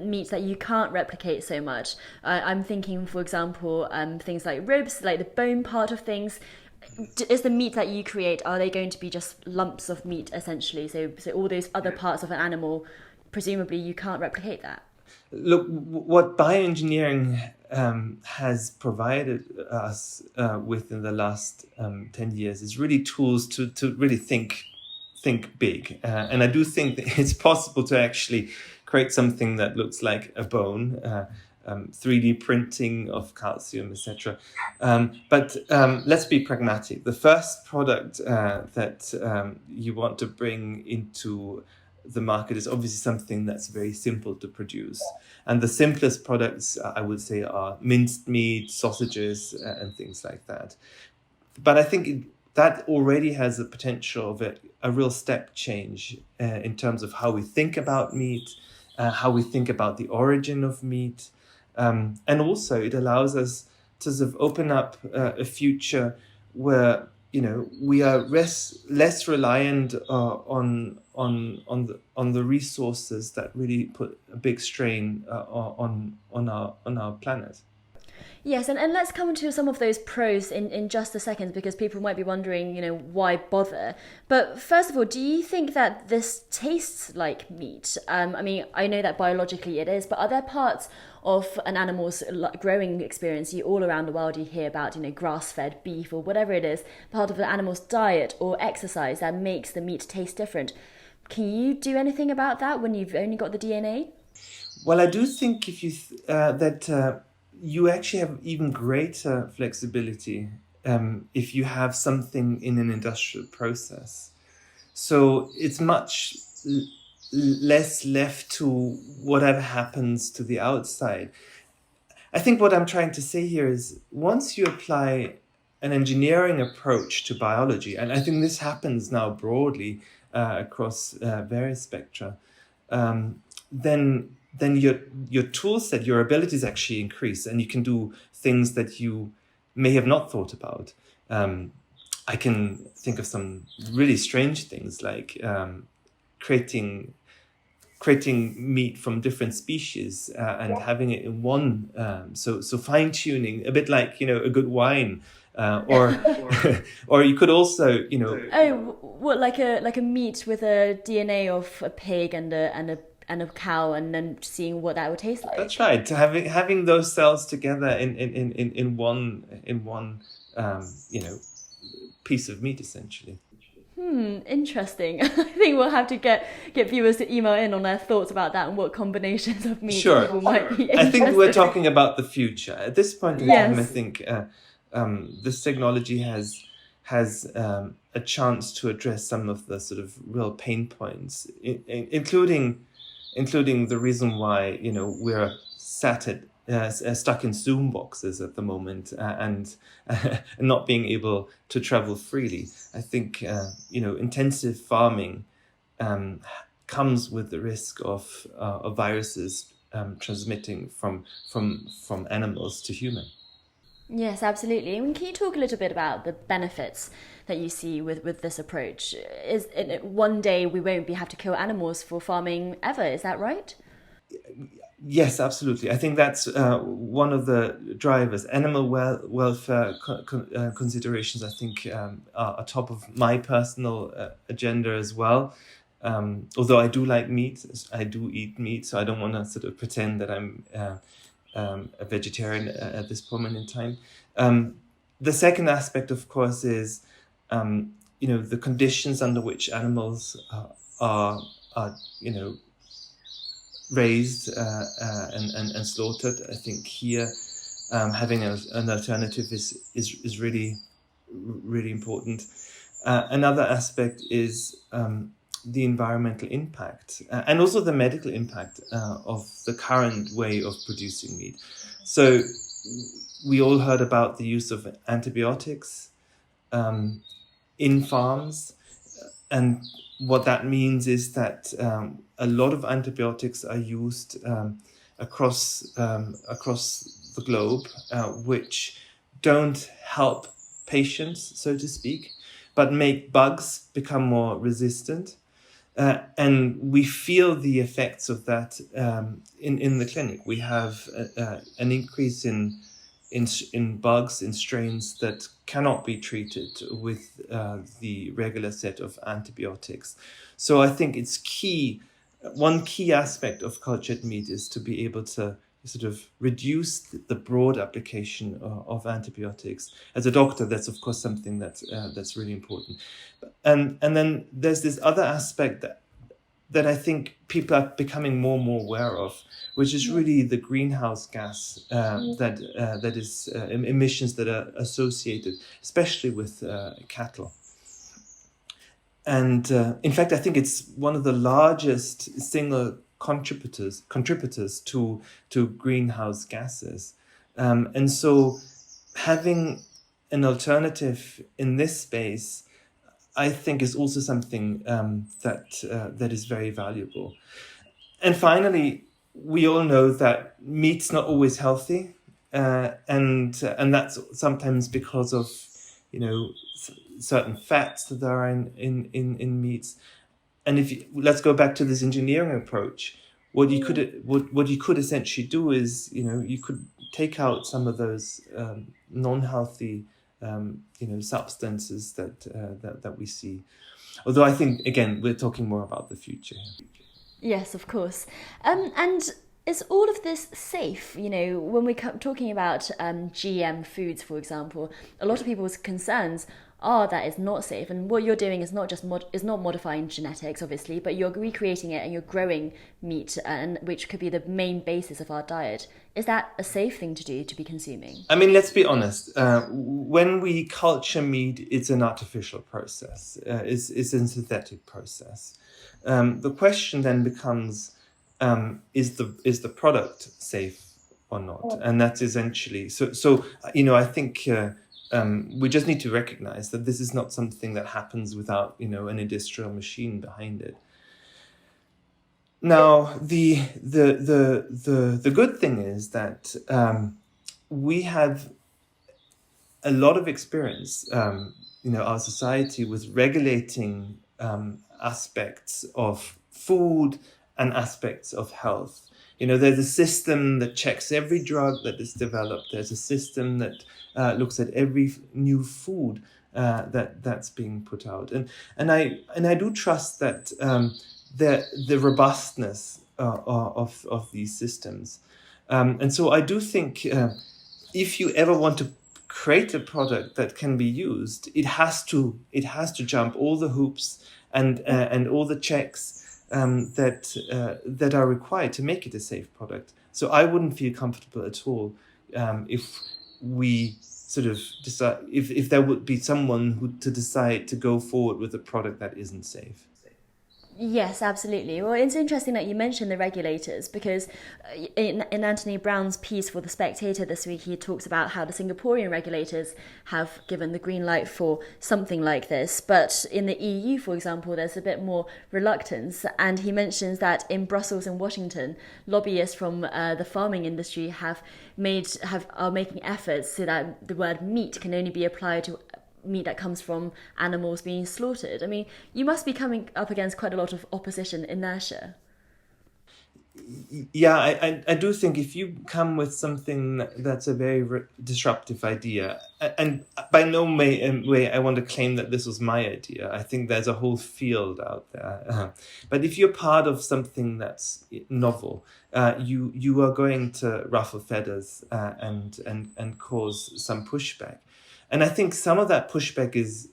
meat that you can't replicate so much? I'm thinking, for example, things like ribs, like the bone part of things. Is the meat that you create, are they going to be just lumps of meat, essentially? So all those other parts of an animal, presumably you can't replicate that. Look, what bioengineering has provided us with in the last 10 years is really tools to really think big. And I do think that it's possible to actually create something that looks like a bone, 3D printing of calcium, etc. But let's be pragmatic. The first product that you want to bring into the market is obviously something that's very simple to produce. And the simplest products, I would say, are minced meat, sausages, and things like that. But I think that already has the potential of a real step change in terms of how we think about meat, how we think about the origin of meat. And also it allows us to sort of open up a future where we are less reliant on the resources that really put a big strain on our planet. Yes, and let's come to some of those pros in just a second, because people might be wondering, why bother? But first of all, do you think that this tastes like meat? I know that biologically it is, but are there parts of an animal's growing experience, all around the world you hear about, grass-fed beef or whatever it is, part of an animal's diet or exercise that makes the meat taste different? Can you do anything about that when you've only got the DNA? Well, I do think if you you actually have even greater flexibility if you have something in an industrial process. So it's much less left to whatever happens to the outside. I think what I'm trying to say here is once you apply engineering approach to biology, and I think this happens now broadly across various spectra, then your tool set, your abilities actually increase, and you can do things that you may have not thought about. I can think of some really strange things like creating meat from different species and having it in one. So fine tuning, a bit like a good wine, or or you could also what, like a meat with a DNA of a pig and a cow, and then seeing what that would taste like. That's right. Having those cells together in one piece of meat, essentially. Interesting. I think we'll have to get viewers to email in on their thoughts about that and what combinations of meat people might be interested. I think we're talking about the future. At this point in time, I think this technology has a chance to address some of the sort of real pain points, including the reason why we're stuck in Zoom boxes at the moment and not being able to travel freely. I think intensive farming comes with the risk of viruses transmitting from animals to human. Yes, absolutely. And can you talk a little bit about the benefits that you see with this approach? Is it one day we won't have to kill animals for farming ever? Is that right? Yes, absolutely. I think that's one of the drivers. Animal welfare considerations, I think, are top of my personal agenda as well. Although I do like meat, I do eat meat, so I don't want to sort of pretend that I'm a vegetarian at this moment in time. The second aspect, of course, is the conditions under which animals are raised and slaughtered. I think here having an alternative is really important. Another aspect is the environmental impact and also the medical impact of the current way of producing meat. So we all heard about the use of antibiotics in farms, and what that means is that a lot of antibiotics are used across the globe, which don't help patients, so to speak, but make bugs become more resistant. And we feel the effects of that in the clinic. We have an increase in bugs, in strains that cannot be treated with the regular set of antibiotics. So I think it's key. One key aspect of cultured meat is to be able to sort of reduce the broad application of antibiotics. As a doctor, that's of course something that's really important. And then there's this other aspect that I think people are becoming more and more aware of, which is really the greenhouse gas that is emissions that are associated, especially with cattle. And in fact, I think it's one of the largest single contributors to greenhouse gases. And so having an alternative in this space, I think, is also something that is very valuable. And finally, we all know that meat's not always healthy, and that's sometimes because of certain fats that are in meats. And let's go back to this engineering approach. What you could essentially do is you could take out some of those non-healthy substances that we see. Although I think again we're talking more about the future here. Yes, of course. And is all of this safe? When we're talking about GM foods, for example, a lot of people's concerns are that it's not safe. And what you're doing is not just not modifying genetics, obviously, but you're recreating it and you're growing meat, and which could be the main basis of our diet. Is that a safe thing to do, to be consuming? I mean, let's be honest. When we culture meat, it's an artificial process. It's a synthetic process. The question then becomes, is the product safe or not? And that's essentially so. I think we just need to recognize that this is not something that happens without, an industrial machine behind it. Now, the good thing is that we have a lot of experience, our society, with regulating aspects of food and aspects of health. There's a system that checks every drug that is developed. There's a system that looks at every new food that's being put out. And I do trust that the robustness of these systems. And so I do think if you ever want to create a product that can be used, it has to jump all the hoops and all the checks that are required to make it a safe product. So I wouldn't feel comfortable at all if we sort of decide if there would be someone who to decide to go forward with a product that isn't safe. Yes, absolutely. Well, it's interesting that you mentioned the regulators, because in Anthony Brown's piece for The Spectator this week, he talks about how the Singaporean regulators have given the green light for something like this. But in the EU, for example, there's a bit more reluctance. And he mentions that in Brussels and Washington, lobbyists from the farming industry are making efforts so that the word meat can only be applied to meat that comes from animals being slaughtered. I mean, you must be coming up against quite a lot of opposition inertia. Yeah, I do think if you come with something that's a very disruptive idea, and by no way I want to claim that this was my idea. I think there's a whole field out there. But if you're part of something that's novel, you are going to ruffle feathers and cause some pushback. And I think some of that pushback is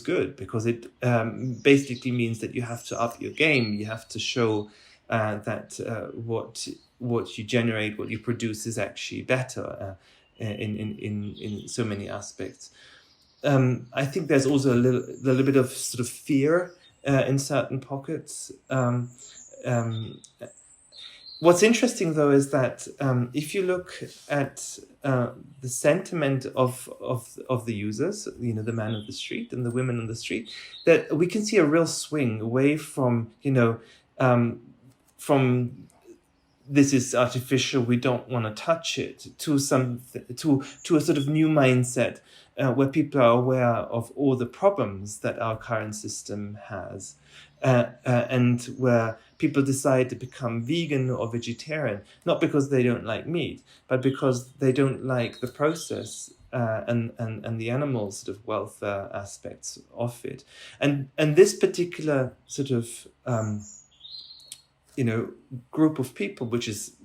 good, because it basically means that you have to up your game. You have to show that what you generate, what you produce, is actually better in so many aspects. I think there's also a little bit of sort of fear in certain pockets. What's interesting, though, is that if you look at the sentiment of the users, the man on the street and the women on the street, that we can see a real swing away from, from this is artificial, we don't want to touch it, to a sort of new mindset where people are aware of all the problems that our current system has. And where people decide to become vegan or vegetarian, not because they don't like meat, but because they don't like the process and the animal sort of welfare aspects of it. And this particular sort of group of people, which is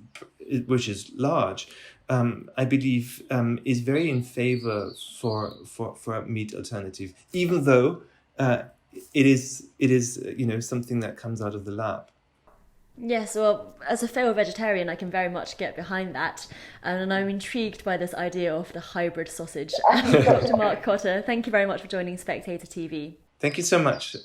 large, I believe is very in favor for a meat alternative, even though it is something that comes out of the lab. Yes, well, as a fellow vegetarian, I can very much get behind that. And I'm intrigued by this idea of the hybrid sausage. Dr. Mark Kotter, thank you very much for joining Spectator TV. Thank you so much.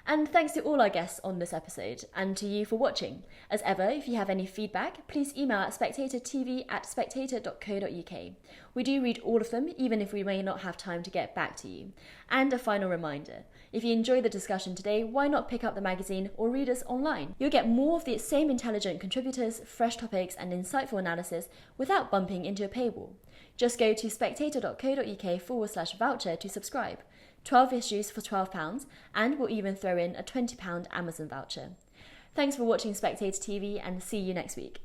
And thanks to all our guests on this episode, and to you for watching. As ever, if you have any feedback, please email at spectatortv@spectator.co.uk. We do read all of them, even if we may not have time to get back to you. And a final reminder, if you enjoyed the discussion today, why not pick up the magazine or read us online? You'll get more of the same intelligent contributors, fresh topics and insightful analysis without bumping into a paywall. Just go to spectator.co.uk/voucher to subscribe. 12 issues for £12, and we'll even throw in a £20 Amazon voucher. Thanks for watching Spectator TV, and see you next week.